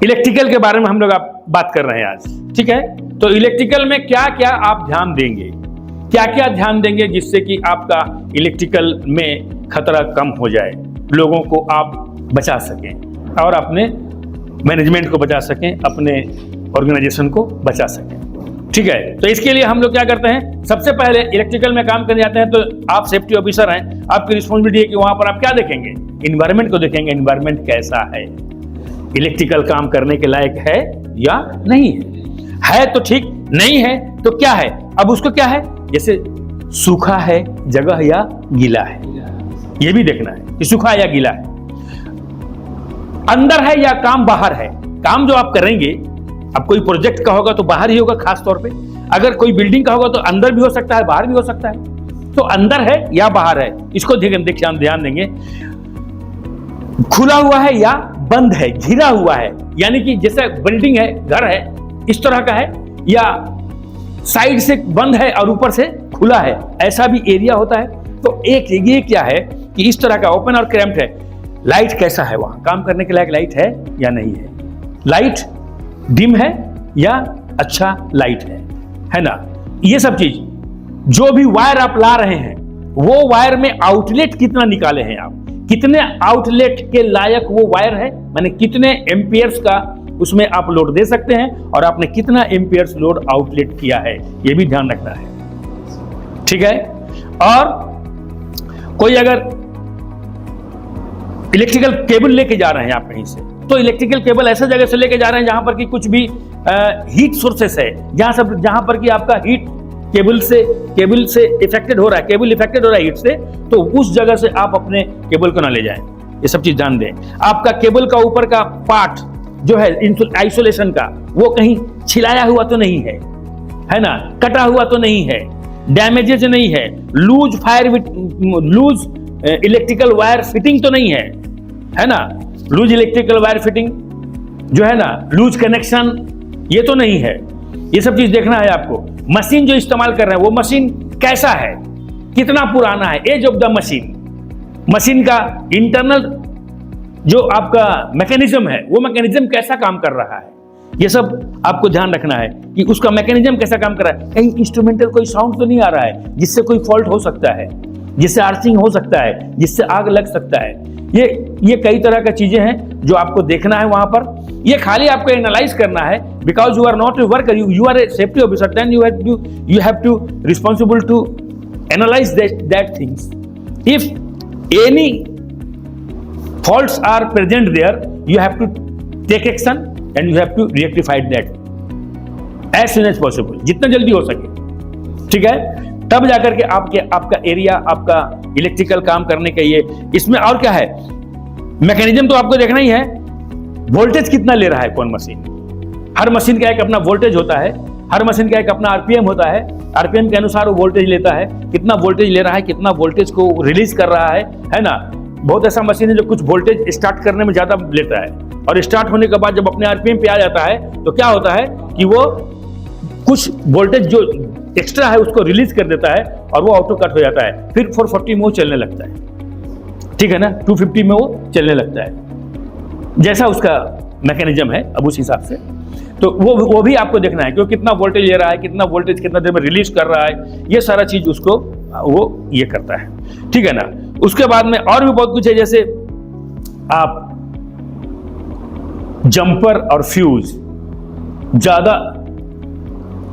Electrical के बारे में हम लोग आप बात कर रहे हैं आज, ठीक है। तो इलेक्ट्रिकल में क्या क्या आप ध्यान देंगे, क्या क्या ध्यान देंगे जिससे कि आपका इलेक्ट्रिकल में खतरा कम हो जाए, लोगों को आप बचा सकें और अपने मैनेजमेंट को बचा सकें, अपने ऑर्गेनाइजेशन को बचा सकें, ठीक है। तो इसके लिए हम लोग क्या करते हैं, सबसे पहले इलेक्ट्रिकल में काम करने जाते हैं तो आप सेफ्टी ऑफिसर हैं, आपकी रिस्पॉन्सिबिलिटी है कि वहां पर आप क्या देखेंगे, इन्वायरमेंट को देखेंगे, इन्वायरमेंट कैसा है, इलेक्ट्रिकल काम करने के लायक है या नहीं है तो ठीक, नहीं है तो क्या है, अब उसको क्या है, जैसे सूखा है जगह या गीला है, यह भी देखना है कि सूखा या गीला है, अंदर है या काम बाहर है। काम जो आप करेंगे, अब कोई प्रोजेक्ट का होगा तो बाहर ही होगा, खास तौर पे अगर कोई बिल्डिंग का होगा तो अंदर भी हो सकता है, बाहर भी हो सकता है, तो अंदर है या बाहर है, इसको ध्यान देंगे। खुला हुआ है या बंद है, घिरा हुआ है, यानी कि जैसे बिल्डिंग है, घर है, इस तरह का है, या साइड से बंद है और ऊपर से खुला है, ऐसा भी एरिया होता है। तो एक ये क्या है कि इस तरह का ओपन और क्रैम्प्ड है, लाइट कैसा है, वहां काम करने के लायक लाइट है या नहीं है, लाइट डिम है या अच्छा लाइट है ना। ये सब चीज, जो भी वायर आप ला रहे हैं वो वायर में आउटलेट कितना निकाले हैं आप, कितने आउटलेट के लायक वो वायर है, माने कितने एम्पियर्स का उसमें आप लोड दे सकते हैं और आपने कितना एम्पियर्स लोड आउटलेट किया है, ये भी ध्यान रखना है, ठीक है। और कोई अगर इलेक्ट्रिकल केबल लेके जा रहे हैं आप कहीं से, तो इलेक्ट्रिकल केबल ऐसा जगह से लेके जा रहे हैं जहां पर कि कुछ भी हीट सोर्सेस है, जहां पर कि आपका हीट केबल से इफेक्टेड हो रहा है, केबल इफेक्टेड हो रहा है हीट से, तो उस जगह से आप अपने केबल को ना ले जाएं, ये सब चीज ध्यान दें। आपका केबल का ऊपर का पार्ट जो है आइसोलेशन का, वो कहीं छिलाया हुआ तो नहीं है ना, कटा हुआ तो नहीं है, डैमेजेज नहीं है, लूज इलेक्ट्रिकल वायर फिटिंग तो नहीं है ना, लूज इलेक्ट्रिकल वायर फिटिंग जो है ना, लूज कनेक्शन ये तो नहीं है, ये सब चीज देखना है आपको। मशीन जो इस्तेमाल कर रहे हैं वो मशीन कैसा है, कितना पुराना है, एज ऑफ द मशीन का इंटरनल जो आपका मैकेनिज्म है वो मैकेनिज्म कैसा काम कर रहा है, ये सब आपको ध्यान रखना है कि उसका मैकेनिज्म कैसा काम कर रहा है, कहीं इंस्ट्रूमेंटल कोई साउंड तो नहीं आ रहा है जिससे कोई फॉल्ट हो सकता है, जिससे आर्चिंग हो सकता है, जिससे आग लग सकता है। ये कई तरह का चीजें हैं जो आपको देखना है वहां पर। ये खाली आपको एनालाइज करना है, because you are not a worker, you are a safety officer, then you have to responsible to analyze that things. If any faults are present there, you have to take action and you have to rectify that as soon as possible, जितना जल्दी हो सके, ठीक है। तब जाकर के आपका एरिया, आपका इलेक्ट्रिकल काम करने का ये, इसमें और क्या है, मैकेनिज्म तो आपको देखना ही है, वोल्टेज कितना ले रहा है कौन मशीन, हर मशीन का एक अपना वोल्टेज होता है, हर मशीन का एक अपना आरपीएम होता है, आरपीएम के अनुसार वो वोल्टेज लेता है, कितना वोल्टेज ले रहा है, कितना वोल्टेज को रिलीज कर रहा है ना। बहुत ऐसा मशीन है जो कुछ वोल्टेज स्टार्ट करने में ज्यादा लेता है और स्टार्ट होने के बाद जब अपने आरपीएम पे आ जाता है तो क्या होता है कि वो कुछ वोल्टेज जो एक्स्ट्रा है उसको रिलीज कर देता है और वो ऑटो कट हो जाता है, फिर 440 में वो चलने लगता है, ठीक है ना, 250 में वो चलने लगता है, जैसा उसका मैकेनिज्म है। अब उस हिसाब से तो वो भी आपको देखना है कि वो कितना वोल्टेज ले रहा है, कितना वोल्टेज कितना देर में रिलीज कर रहा है, ये सारा चीज उसको वो ये करता है, ठीक है ना। उसके बाद में और भी बहुत कुछ है, जैसे आप जंपर और फ्यूज ज्यादा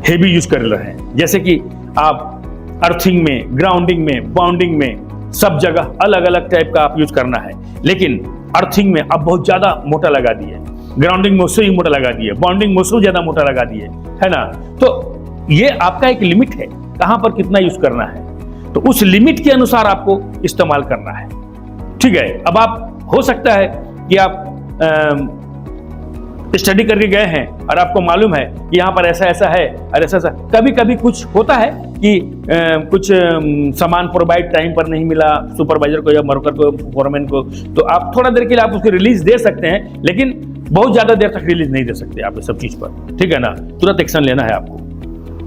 हेवी यूज कर रहे हैं, जैसे कि आप अर्थिंग में, ग्राउंडिंग में, बाउंडिंग में, सब जगह अलग अलग टाइप का आप यूज करना है, लेकिन अर्थिंग में आप बहुत ज्यादा मोटा लगा दिए, ग्राउंडिंग में उससे ही मोटा लगा दिए, बाउंडिंग में उससे ज्यादा मोटा लगा दिए, है ना। तो ये आपका एक लिमिट है, कहां पर कितना यूज करना है, तो उस लिमिट के अनुसार आपको इस्तेमाल करना है, ठीक है। अब आप हो सकता है कि आप स्टडी करके गए हैं और आपको मालूम है कि यहाँ पर ऐसा ऐसा है और ऐसा ऐसा, कभी कभी कुछ होता है कि कुछ सामान प्रोवाइड टाइम पर नहीं मिला सुपरवाइजर को या वर्कर को, फोरमैन को, तो आप थोड़ा देर के लिए आप उसको रिलीज दे सकते हैं, लेकिन बहुत ज्यादा देर तक रिलीज नहीं दे सकते आप इस सब चीज पर, ठीक है ना। तुरंत एक्शन लेना है आपको,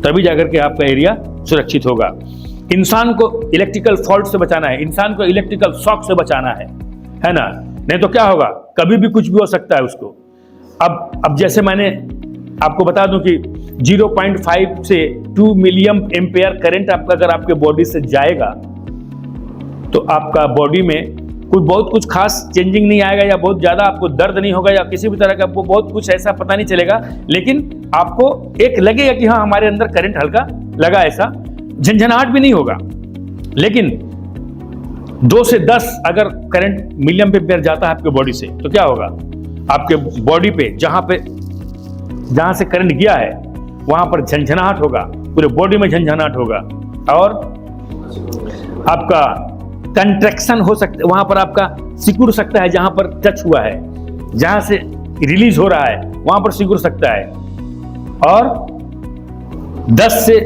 तभी जाकर के आपका एरिया सुरक्षित होगा। इंसान को इलेक्ट्रिकल फॉल्ट से बचाना है, इंसान को इलेक्ट्रिकल शॉक से बचाना है ना, नहीं तो क्या होगा, कभी भी कुछ भी हो सकता है उसको। अब जैसे मैंने आपको बता दूं कि 0.5 से 2 मिलियन एम्पेयर करंट आपका अगर आपके बॉडी से जाएगा तो आपका बॉडी में बहुत कुछ खास चेंजिंग नहीं आएगा, या बहुत ज़्यादा आपको दर्द नहीं होगा, या किसी भी तरह का आपको बहुत कुछ ऐसा पता नहीं चलेगा, लेकिन आपको एक लगेगा कि हाँ हमारे अंदर करंट हल्का लगा, ऐसा झंझनाहट भी नहीं होगा। लेकिन 2 से 10 अगर करंट मिलियन एम्पेयर जाता है आपके बॉडी से तो क्या होगा, आपके बॉडी पे जहां से करंट गया है वहां पर झंझनाहट होगा, पूरे बॉडी में झंझनाहट होगा, और आपका कंट्रैक्शन हो सकता है, वहां पर आपका सिकुड़ सकता है, जहां पर टच हुआ है, जहां से रिलीज हो रहा है वहां पर सिकुड़ सकता है। और 10 से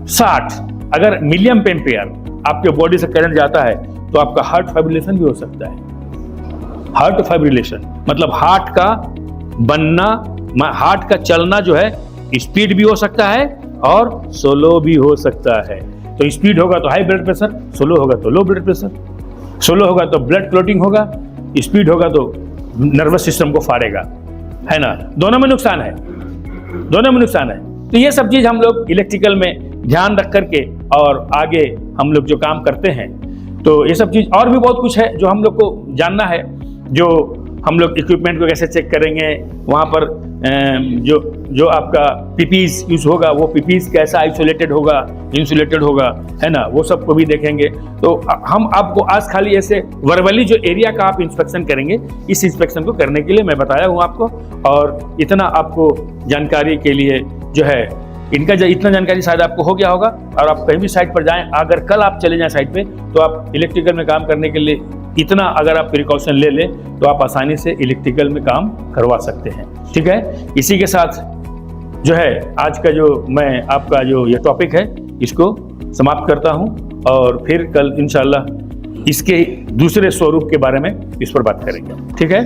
60 अगर मिलियन एम्पेयर आपके बॉडी से करंट जाता है तो आपका हार्ट फाइब्रिलेशन भी हो सकता है। हार्ट फाइब्रिलेशन मतलब हार्ट का बनना, हार्ट का चलना जो है स्पीड भी हो सकता है और स्लो भी हो सकता है। तो स्पीड होगा तो हाई ब्लड प्रेशर, स्लो होगा तो लो ब्लड प्रेशर, स्लो होगा तो ब्लड क्लॉटिंग होगा, स्पीड होगा तो नर्वस सिस्टम को फाड़ेगा, है ना। दोनों में नुकसान है, दोनों में नुकसान है। तो ये सब चीज हम लोग इलेक्ट्रिकल में ध्यान रख करके और आगे हम लोग जो काम करते हैं, तो ये सब चीज और भी बहुत कुछ है जो हम लोग को जानना है। जो हम लोग इक्विपमेंट को कैसे चेक करेंगे, वहाँ पर जो आपका पीपीज यूज होगा वो पीपीज कैसा आइसोलेटेड होगा, इंसुलेटेड होगा, है ना, वो सब को भी देखेंगे। तो हम आपको आज खाली ऐसे वर्बली जो एरिया का आप इंस्पेक्शन करेंगे, इस इंस्पेक्शन को करने के लिए मैं बताया हूँ आपको। और इतना आपको जानकारी के लिए जो है इतना जानकारी शायद आपको हो गया होगा। और आप कहीं भी साइट पर जाएं, अगर कल आप चले जाएं साइट पे, तो आप इलेक्ट्रिकल में काम करने के लिए इतना अगर आप प्रिकॉशन ले लें तो आप आसानी से इलेक्ट्रिकल में काम करवा सकते हैं। ठीक है, इसी के साथ जो है आज का जो मैं आपका जो ये टॉपिक है इसको समाप्त करता हूं, और फिर कल इंशाल्लाह इसके दूसरे स्वरूप के बारे में इस पर बात करेंगे। ठीक है।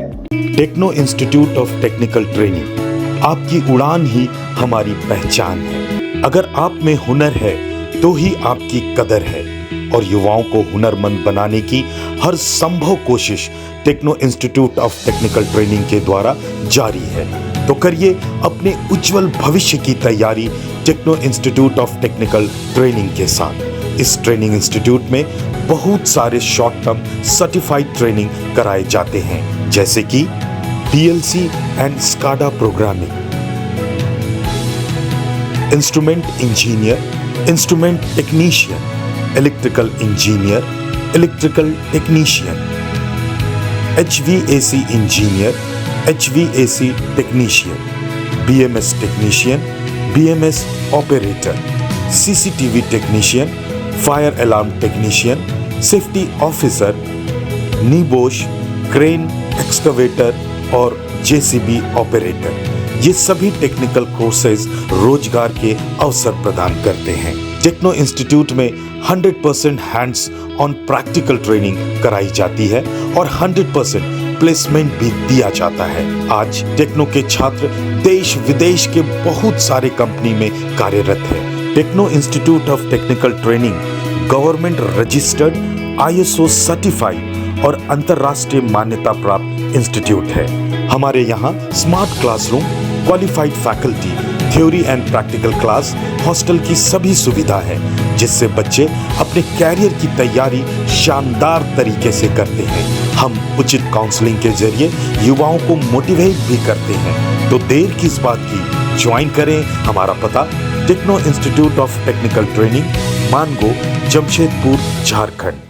Techno Institute of Technical Training, आपकी उड़ान ही हमारी पहचान है। अगर आप में हुनर है तो ही आपकी कदर है, और युवाओं को हुनरमंद बनाने की हर संभव कोशिश Techno Institute of Technical Training के द्वारा जारी है। तो करिए अपने उज्जवल भविष्य की तैयारी Techno Institute of Technical Training के साथ। इस ट्रेनिंग इंस्टीट्यूट में बहुत सारे शॉर्ट टर्म सर्टिफाइड ट्रेनिंग कराए जाते हैं, जैसे कि PLC and SCADA programming, instrument engineer, instrument technician, electrical engineer, electrical technician, HVAC engineer, HVAC technician, BMS technician, BMS operator, CCTV technician, fire alarm technician, safety officer, NEBOSH, crane, excavator और JCB operator. ये सभी technical courses रोजगार के अवसर प्रदान करते हैं। Techno institute में 100% हैंड्स ऑन प्रैक्टिकल ट्रेनिंग कराई जाती है और 100% प्लेसमेंट भी दिया जाता है। आज टेक्नो के छात्र देश विदेश के बहुत सारे कंपनी में कार्यरत है। Techno Institute of Technical Training government registered, ISO certified और अंतर्राष्ट्रीय मान्यता प्राप्त इंस्टीट्यूट है। हमारे यहाँ smart classroom, qualified faculty, theory and practical class, hostel की सभी सुविधा है, जिससे बच्चे अपने कैरियर की तैयारी शानदार तरीके से करते हैं। हम उचित काउंसलिंग के जरिए युवाओं को मोटिवेट भी करते हैं। तो देर किस बात की, ज्वाइन करें। हमारा पता Techno Institute of Technical Training, Mango, Jamshedpur, Jharkhand.